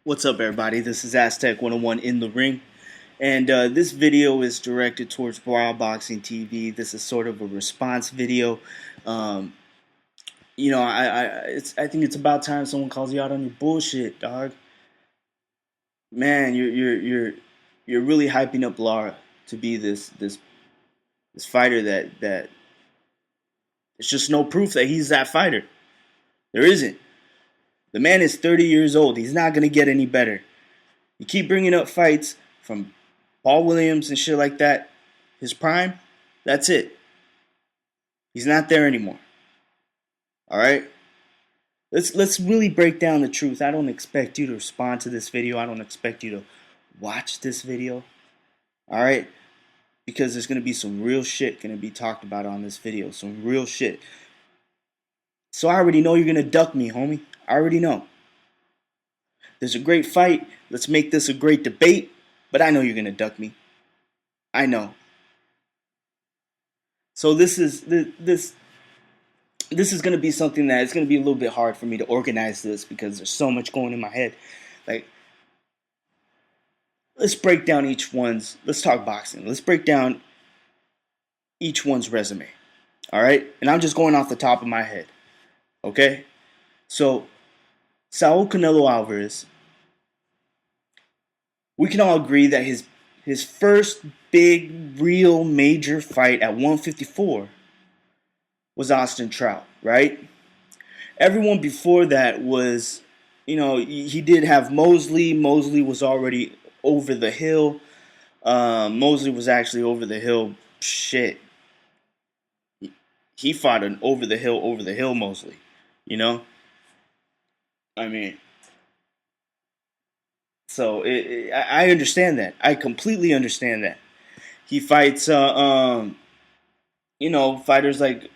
What's up, everybody? This is Aztec 101 in the ring, and this video is directed towards RAWBOXINGTV. This is sort of a response video. Um, I think it's about time someone calls you out on your bullshit, dog. Man, you're really hyping up Lara to be this fighter that it's just no proof that he's that fighter. There isn't. The man is 30 years old. He's not gonna get any better. You keep bringing up fights from Paul Williams and shit like that. His prime, that's it. He's not there anymore. All right? Let's really break down the truth. I don't expect you to respond to this video. I don't expect you to watch this video. All right? Because there's going to be some real shit going to be talked about on this video. Some real shit. So I already know you're going to duck me, homie. I already know. There's a great fight. Let's make this a great debate. But I know you're going to duck me. I know. So this is going to be something that it's going to be a little bit hard for me to organize this because there's so much going in my head. Like, let's break down let's talk boxing. Let's break down each one's resume. All right? And I'm just going off the top of my head. Okay? So, Saul Canelo Alvarez, we can all agree that his first big, real, major fight at 154 was Austin Trout, right? Everyone before that was, he did have Mosley. Mosley was already over the hill. Mosley was actually over the hill. Shit. He fought an over the hill Mosley, I mean, so I understand that. I completely understand that. He fights, fighters like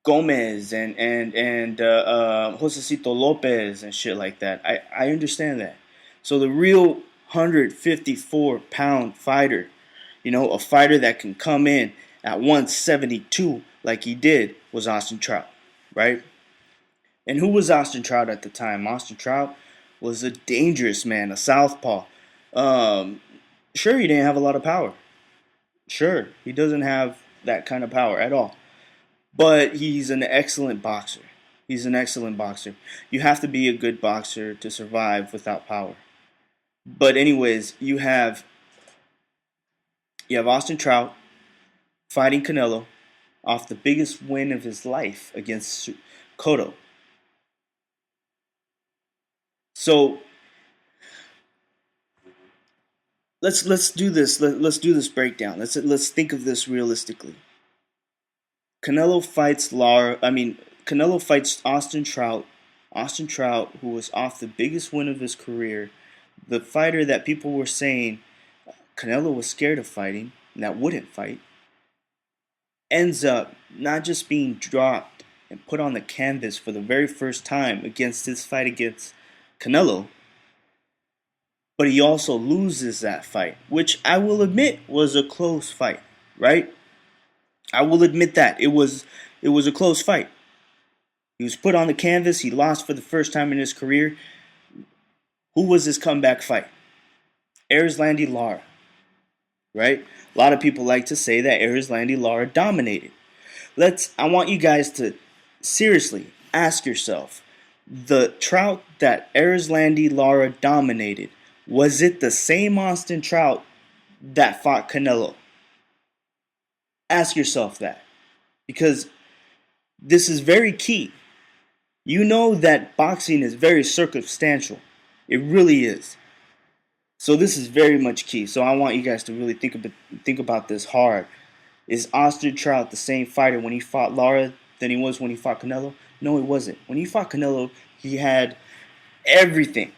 Gomez and Josecito Lopez and shit like that. I understand that. So the real 154-pound fighter, a fighter that can come in at 172 like he did, was Austin Trout, right? And who was Austin Trout at the time? Austin Trout was a dangerous man, a southpaw. Sure, he didn't have a lot of power. Sure, he doesn't have that kind of power at all. But he's an excellent boxer. He's an excellent boxer. You have to be a good boxer to survive without power. But anyways, you have Austin Trout fighting Canelo off the biggest win of his life against Cotto. So let's do this. Let's do this breakdown. Let's think of this realistically. Canelo fights Canelo fights Austin Trout. Austin Trout, who was off the biggest win of his career, the fighter that people were saying Canelo was scared of fighting and that wouldn't fight, ends up not just being dropped and put on the canvas for the very first time against his fight against Canelo, but he also loses that fight, which I will admit was a close fight, right? I will admit that it was a close fight. He was put on the canvas. He lost for the first time in his career. Who was his comeback fight? Erislandy Lara, right? A lot of people like to say that Erislandy Lara dominated. I want you guys to seriously ask yourself, the Trout that Erislandy Lara dominated, was it the same Austin Trout that fought Canelo? Ask yourself that, because this is very key. You know that boxing is very circumstantial. It really is. So this is very much key. So I want you guys to really think about this hard. Is Austin Trout the same fighter when he fought Lara than he was when he fought Canelo? No, he wasn't. When he fought Canelo, he had everything.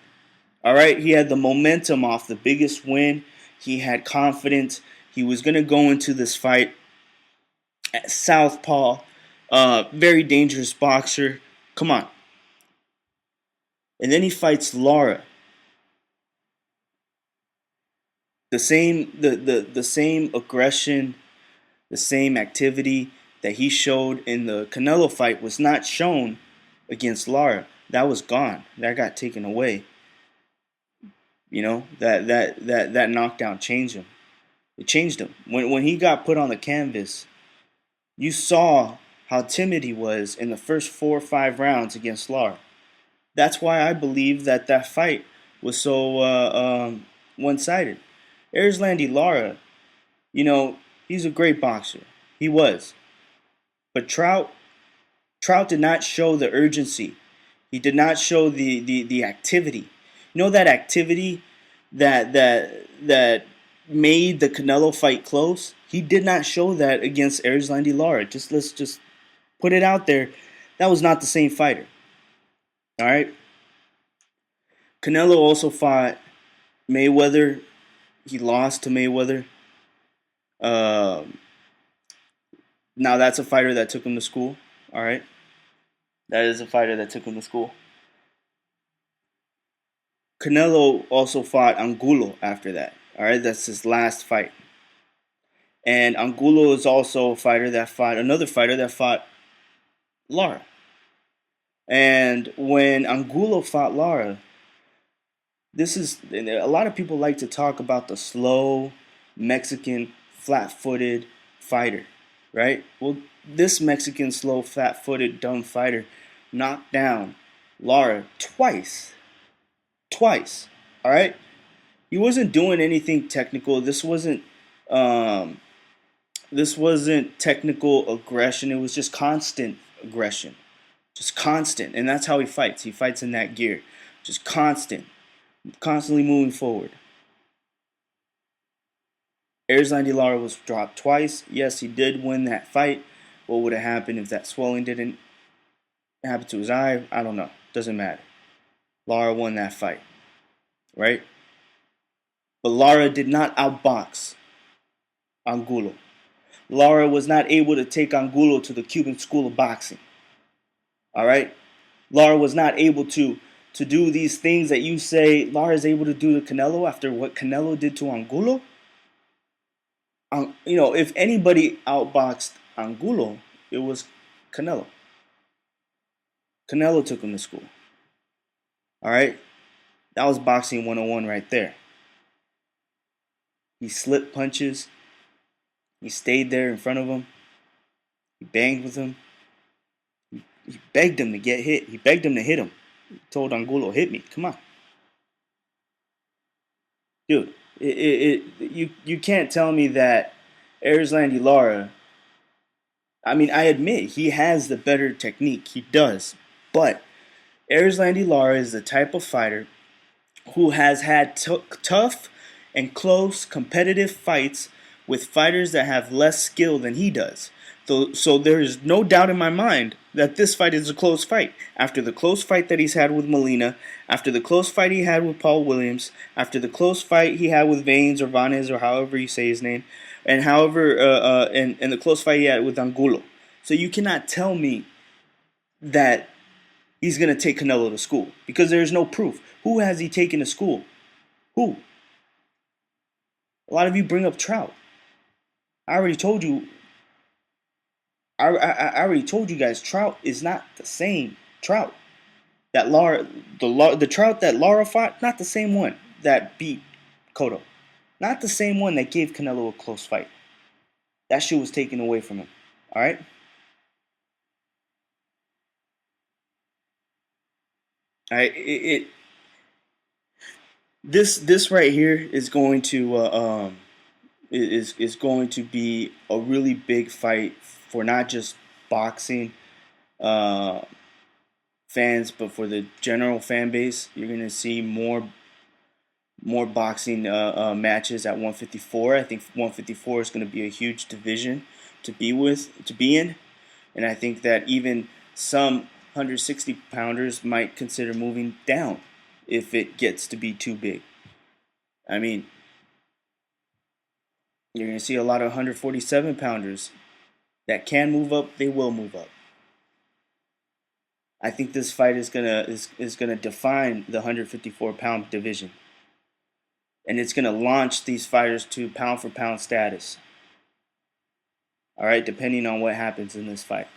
All right? He had the momentum off the biggest win. He had confidence. He was going to go into this fight at southpaw, very dangerous boxer. Come on. And then he fights Lara. The same aggression, the same activity that he showed in the Canelo fight was not shown against Lara. That was gone. That got taken away. You know, that knockdown changed him. It changed him. When he got put on the canvas, you saw how timid he was in the first 4 or 5 rounds against Lara. That's why I believe that fight was so one-sided. Erislandy Lara, you know, he's a great boxer. He was. But Trout did not show the urgency. He did not show the activity. You know that activity that made the Canelo fight close? He did not show that against Erislandy Lara. Let's just put it out there. That was not the same fighter. All right. Canelo also fought Mayweather. He lost to Mayweather. Um, Now that's a fighter that took him to school. All right. That is a fighter that took him to school. Canelo also fought Angulo after that. All right, that's his last fight. And Angulo is also a fighter that fought another fighter that fought Lara. And when Angulo fought Lara, this is a lot of people like to talk about the slow Mexican flat-footed fighter, right? Well, this Mexican slow, flat-footed, dumb fighter knocked down Lara twice. Twice. All right? He wasn't doing anything technical. Um, this wasn't technical aggression. It was just constant aggression. Just constant. And that's how he fights. He fights in that gear. Just constant. Constantly moving forward. Erislandy Lara was dropped twice. Yes, he did win that fight. What would have happened if that swelling didn't happen to his eye? I don't know. Doesn't matter. Lara won that fight. Right? But Lara did not outbox Angulo. Lara was not able to take Angulo to the Cuban School of Boxing. All right? Lara was not able to do these things that you say Lara is able to do to Canelo after what Canelo did to Angulo. You know, if anybody outboxed Angulo, it was Canelo. Canelo took him to school. All right? That was boxing 101 right there. He slipped punches. He stayed there in front of him. He banged with him. He begged him to get hit. He begged him to hit him. He told Angulo, hit me. Come on. Dude, you can't tell me that Erislandy Lara, I mean, I admit he has the better technique. He does. But Erislandy Lara is the type of fighter who has had tough and close competitive fights with fighters that have less skill than he does. So there is no doubt in my mind that this fight is a close fight. After the close fight that he's had with Molina, after the close fight he had with Paul Williams, after the close fight he had with Vanes or Vanes or however you say his name, and and the close fight he had with Angulo. So you cannot tell me that he's going to take Canelo to school because there's no proof. Who has he taken to school? Who? A lot of you bring up Trout. I already told you. I already told you guys. Trout is not the same Trout that the Trout that Lara fought. Not the same one that beat Cotto. Not the same one that gave Canelo a close fight. That shit was taken away from him. All right. This right here is going to is going to be a really big fight for not just boxing uh, fans, but for the general fan base. You're gonna see more boxing matches at 154. I think 154 is going to be a huge division to be in, and I think that even some 160 pounders might consider moving down if it gets to be too big. I mean, you're going to see a lot of 147 pounders that can move up. They will move up. I think this fight is gonna define the 154 pound division, and it's gonna launch these fighters to pound for pound status. All right, depending on what happens in this fight.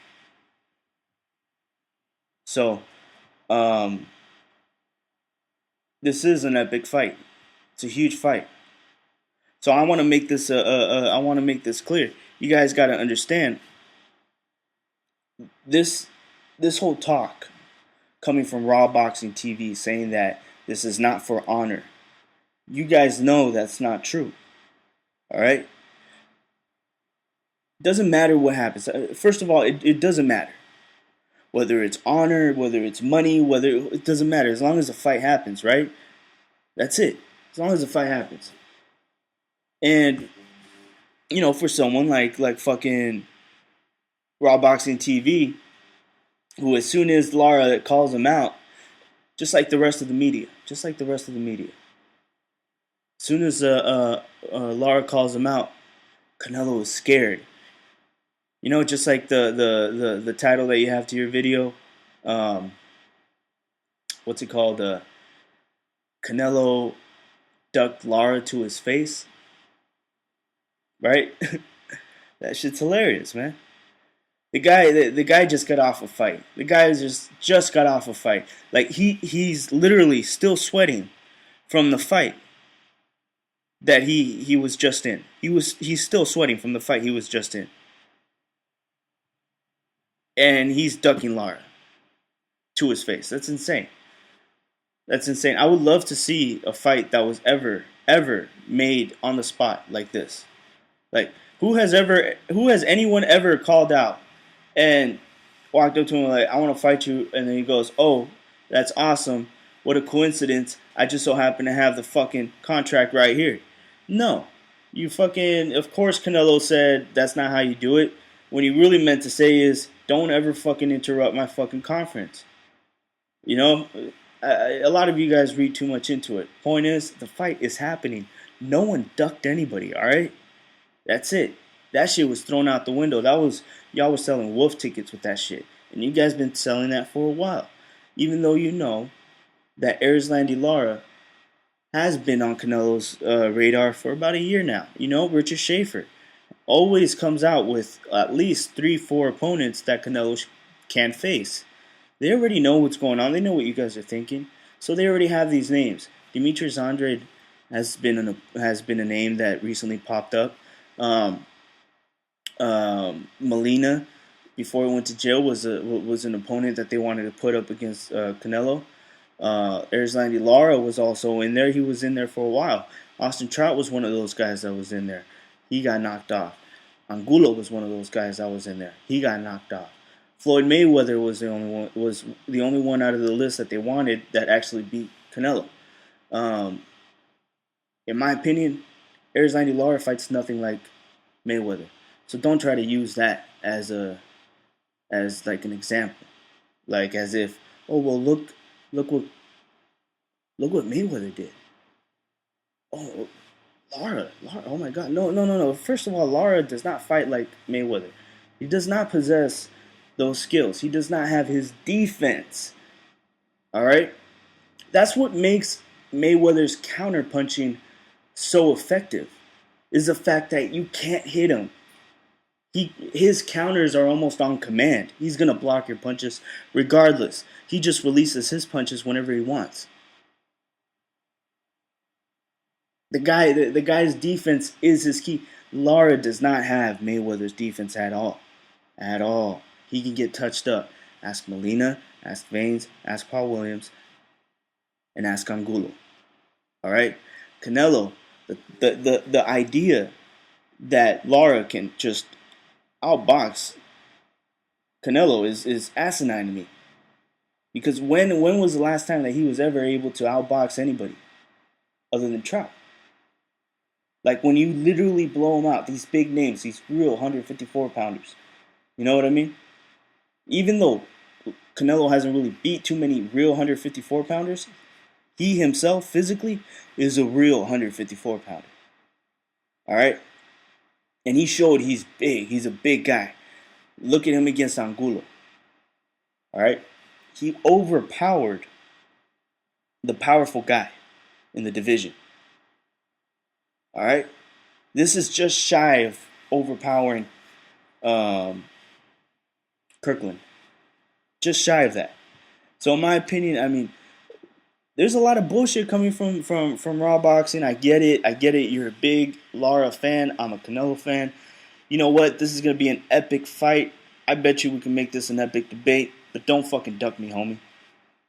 So, this is an epic fight. It's a huge fight. So I want to make this I want to make this clear. You guys got to understand this whole talk coming from Raw Boxing TV saying that this is not for honor. You guys know that's not true. All right? Doesn't matter what happens. First of all, it doesn't matter. Whether it's honor, whether it's money, it doesn't matter. As long as the fight happens, right? That's it. As long as the fight happens. And, for someone like fucking Raw Boxing TV, who as soon as Lara calls him out, just like the rest of the media, as soon as Lara calls him out, Canelo is scared. Just like the title that you have to your video, what's it called? Canelo ducked Lara to his face, right? That shit's hilarious, man. The guy just got off a fight. The guy just got off a fight. Like he's literally still sweating from the fight that he was just in. He's still sweating from the fight he was just in. And he's ducking Lara to his face. That's insane. That's insane. I would love to see a fight that was ever made on the spot like this. Like who has anyone ever called out and walked up to him like, I want to fight you, and then he goes, oh, that's awesome. What a coincidence. I just so happen to have the fucking contract right here. No. Of course Canelo said that's not how you do it. What he really meant to say is, don't ever fucking interrupt my fucking conference. A lot of you guys read too much into it. Point is, the fight is happening. No one ducked anybody, alright? That's it. That shit was thrown out the window. Y'all was selling wolf tickets with that shit. And you guys been selling that for a while. Even though you know that Erislandy Lara has been on Canelo's radar for about a year now. Richard Schaefer always comes out with at least 3-4 opponents that Canelo can face. They already know what's going on. They know what you guys are thinking. So they already have these names. Demetrius Andrade has been a name that recently popped up. Molina, before he went to jail, was an opponent that they wanted to put up against Canelo. Erislandy Lara was also in there. He was in there for a while. Austin Trout was one of those guys that was in there. He got knocked off. Angulo was one of those guys that was in there. He got knocked off. Floyd Mayweather was the only one out of the list that they wanted that actually beat Canelo. In my opinion, Erislandy Lara fights nothing like Mayweather. So don't try to use that as like an example, like as if, oh well, look what Mayweather did. Oh, Lara, oh my God, no. First of all, Lara does not fight like Mayweather. He does not possess those skills. He does not have his defense. All right, that's what makes Mayweather's counterpunching so effective. Is the fact that you can't hit him. His counters are almost on command. He's gonna block your punches regardless. He just releases his punches whenever he wants. The guy's defense is his key. Lara does not have Mayweather's defense at all. At all. He can get touched up. Ask Molina, ask Vanes, ask Paul Williams, and ask Angulo. Alright? Canelo, the idea that Lara can just outbox Canelo is asinine to me. Because when was the last time that he was ever able to outbox anybody other than Trout? Like when you literally blow him out, these big names, these real 154 pounders. You know what I mean? Even though Canelo hasn't really beat too many real 154 pounders, he himself physically is a real 154 pounder. Alright? And he showed he's big. He's a big guy. Look at him against Angulo. Alright? He overpowered the powerful guy in the division. Alright? This is just shy of overpowering Kirkland. Just shy of that. So in my opinion, I mean, there's a lot of bullshit coming from Raw Boxing. I get it. I get it. You're a big Lara fan. I'm a Canelo fan. You know what? This is gonna be an epic fight. I bet you we can make this an epic debate. But don't fucking duck me, homie.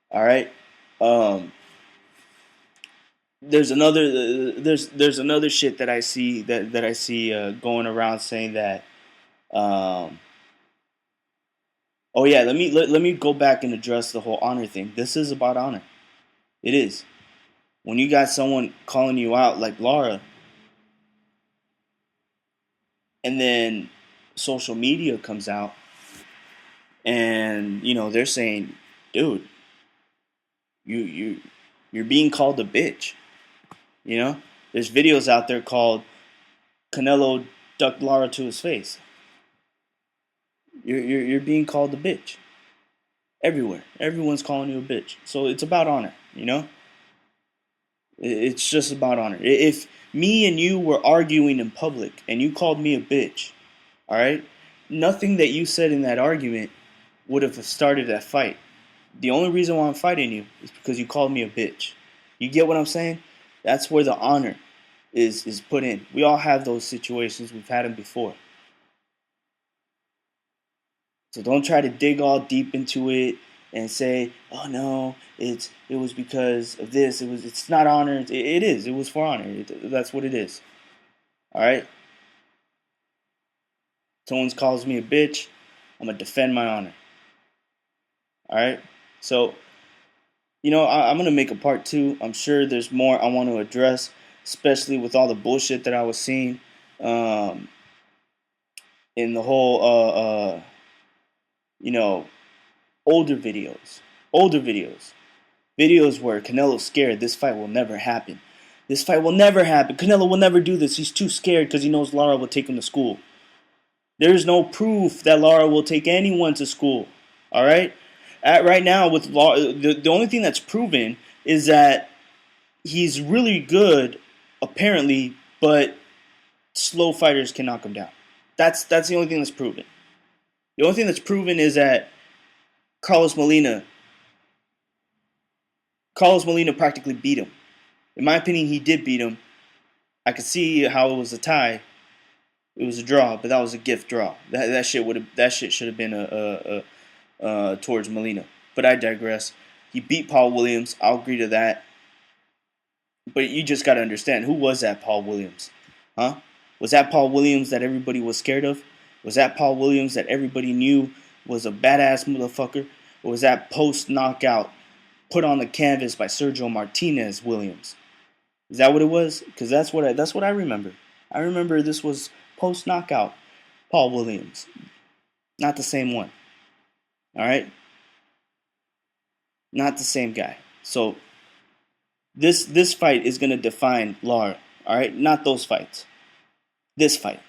All right. Um, there's another shit that I see that I see going around saying that. Um, oh yeah, let me go back and address the whole honor thing. This is about honor. It is. When you got someone calling you out like Lara, and then social media comes out, and they're saying, "Dude, you're being called a bitch." There's videos out there called Canelo ducked Lara to his face. You're being called a bitch everywhere. Everyone's calling you a bitch. So it's about honor. It's just about honor. If me and you were arguing in public and you called me a bitch, all right, nothing that you said in that argument would have started that fight. The only reason why I'm fighting you is because you called me a bitch. You get what I'm saying? That's where the honor is put in. We all have those situations. We've had them before. So don't try to dig all deep into it and say, "Oh no, it was because of this. It's not honor. It is. It was for honor. That's what it is." All right. Someone calls me a bitch, I'm gonna defend my honor. All right. So I'm gonna make a part 2. I'm sure there's more I want to address, especially with all the bullshit that I was seeing um, in the whole older videos. Older videos. Videos where Canelo's scared. This fight will never happen. This fight will never happen. Canelo will never do this. He's too scared because he knows Lara will take him to school. There's no proof that Lara will take anyone to school. All right? Right now, with Lara, the only thing that's proven is that he's really good, apparently, but slow fighters can knock him down. That's the only thing that's proven. The only thing that's proven is that Carlos Molina practically beat him. In my opinion, he did beat him. I could see how it was a tie. It was a draw, but that was a gift draw. That shit should have been towards Molina. But I digress. He beat Paul Williams. I'll agree to that. But you just got to understand, who was that Paul Williams? Huh? Was that Paul Williams that everybody was scared of? Was that Paul Williams that everybody knew was a badass motherfucker? Or was that post-knockout put on the canvas by Sergio Martinez Williams? Is that what it was? Because that's what I remember. I remember this was post-knockout Paul Williams. Not the same one. All right? Not the same guy. So this fight is going to define Lara. All right? Not those fights. This fight.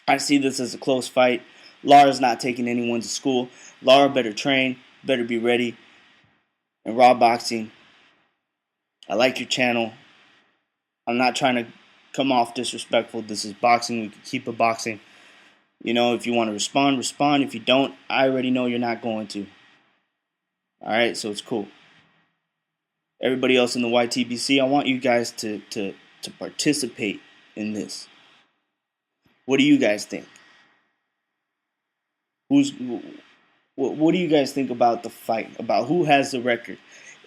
I see this as a close fight. Lara's not taking anyone to school. Lara better train, better be ready. And Raw Boxing, I like your channel. I'm not trying to come off disrespectful. This is boxing. We can keep it boxing. If you want to respond, respond. If you don't, I already know you're not going to. All right, so it's cool. Everybody else in the YTBC, I want you guys to participate in this. What do you guys think? What do you guys think about the fight? About who has the record?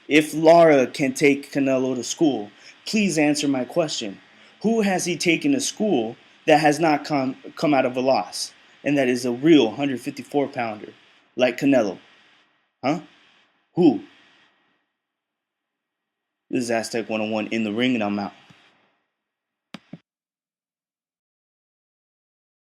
If Lara can take Canelo to school, please answer my question. Who has he taken to school that has not come out of a loss and that is a real 154-pounder like Canelo? Huh? Who? This is Aztec 101 in the ring, and I'm out.